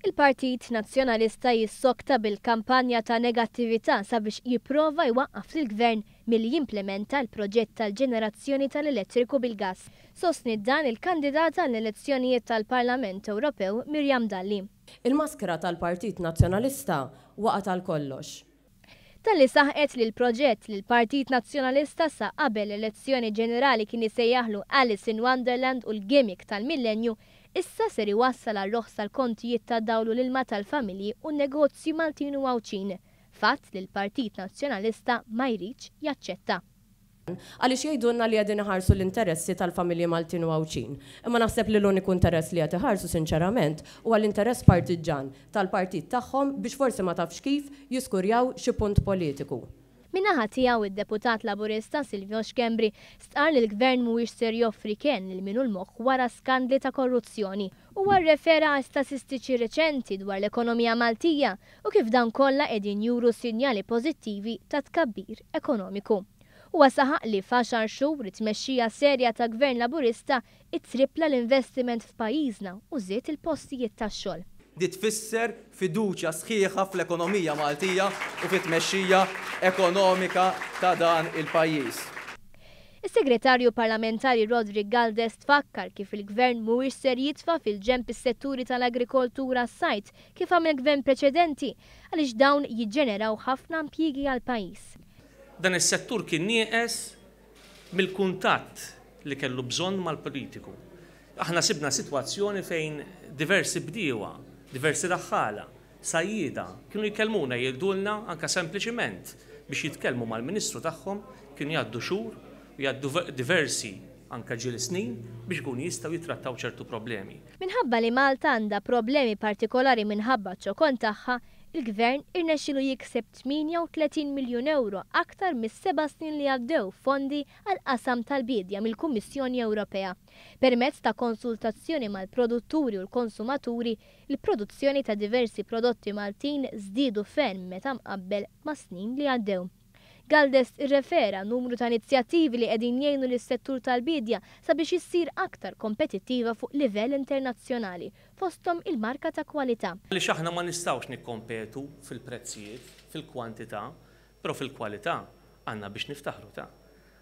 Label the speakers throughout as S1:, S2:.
S1: Il-Partit Nazzjonalista jissokta bil-kampanja ta' negattività sabiex jipprova jwaqqaf lill-Gvern milli jimplementa l-proġett tal-ġenerazzjoni tal-elettriku bil-gass. Sostniet dan il-kandidata għall-elezzjonijiet tal-Parlament Ewropew Mirjam Dalli.
S2: Il-maskra tal-Partit Nazzjonalista waqgħet għal kollox.
S1: Dalli saħqet li l-proġett li l-Partit Nazzjonalista sa qabel l-elezzjoni ġenerali kien isejjaħlu Alice in Wonderland u l-gimmick tal-millenju issa ser iwassal għar-roħs tal-kontijiet tad-dawlu l-ilma tal-familji u n-negozju Maltin u Għawċin, fatt li l-Partit Nazzjonalista ma jridx jaċċetta.
S2: Għaliex jgħidulna li qegħdin iħarsu l-interessi tal-familji Maltin u Għawċin. Imma naħseb li l-uniku interess li qed iħarsu sinċerament huwa l-interess partiġan tal-partit tagħhom biex forsi ma tafx kif jiskurjaw xi punt politiku.
S1: Min-naħa tiegħu id-deputat Laburista Silvio Xkembri stqar li l-Gvern mhuwiex ser joffri kien lil minu l-moħħ wara skandli ta' korruzzjoni u rrefera għal statistiċi reċenti dwar l-ekonomija Maltija u kif dan kollha qegħdin juru sinjali pożittivi ta' tkabbir ekonomiku. Huwa saħaq li f'għaxar xhur it-tmexxija serja ta' Gvern Laburista ittripla l-investiment f'pajjiżna u żied il-postijiet tax-xogħol.
S3: Di tfisser fiduċja sħiħa fl-ekonomija Maltija u fit-tmexxija ekonomika ta' dan il-pajjiż.
S1: Is-Segretarju Parlamentari Rodri Galdes tfakkar kif il-Gvern mhuwiex ser jitfa' fil-ġenb is-setturi tal-agrikoltura s-sajt kif għamel gvern preċedenti għaliex dawn jiġġeneraw ħafna impjiegi għall-pajjiż.
S4: Dan is-settur kien nieqes mill-kuntatt li kellu bżonn mal-politiku. Aħna sibna sitwazzjoni fejn diversi bdiewa, diversi raħħala, sajjieda, kienu jkellmuna jgħidulna anke sempliċiment biex jitkellmu mal-Ministru tagħhom kienu jgħaddu xhur u jgħaddu diversi anke ġiel snin biex ikunu jistgħu jitrattaw ċertu problemi.
S1: Minħabba li Malta għandha problemi partikolari minħabba ċokon tagħha, il-Gvern irnexxielu jikseb 38 miljun euro aktar mis-7 snin li għaddew fondi għal qasam tal-bidja mill-Kummissjoni Ewropea. Permezz ta' konsultazzjoni mal-produtturi u l-konsumaturi, il-produzzjoni ta' diversi prodotti Maltin żdiedu ferm meta mqabbel ma' snin li għaddew. Galdes irrefera numru ta' inizjattivi li qegħdin jgħinu lis-settur tal-bidja sabiex issir aktar kompetittiva fuq livell internazzjonali, fosthom il-marka ta' kwalità.
S4: Għaliex aħna ma nistgħux nikkompetu fil-prezzijiet, fil-kwantità, però fil-kwalità għandna biex niftaħru ta'.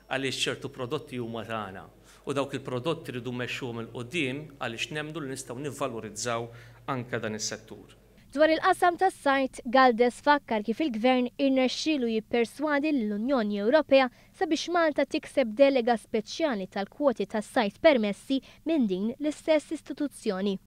S4: Għaliex ċertu prodotti huma tagħna u dawk il-prodotti rridu mmexxuhom il qudiem għaliex nemdu li nistgħu nivvalorizzaw anke dan is-settur.
S1: Dwar il-qasam tas-sajt, Galdes fakkar kif il-Gvern irnexxielu jipperswadi l-Unjoni Ewropea sabiex Malta tikseb delega speċjali tal-kwoti tas-sajt permessi minn din l-istess istituzzjoni.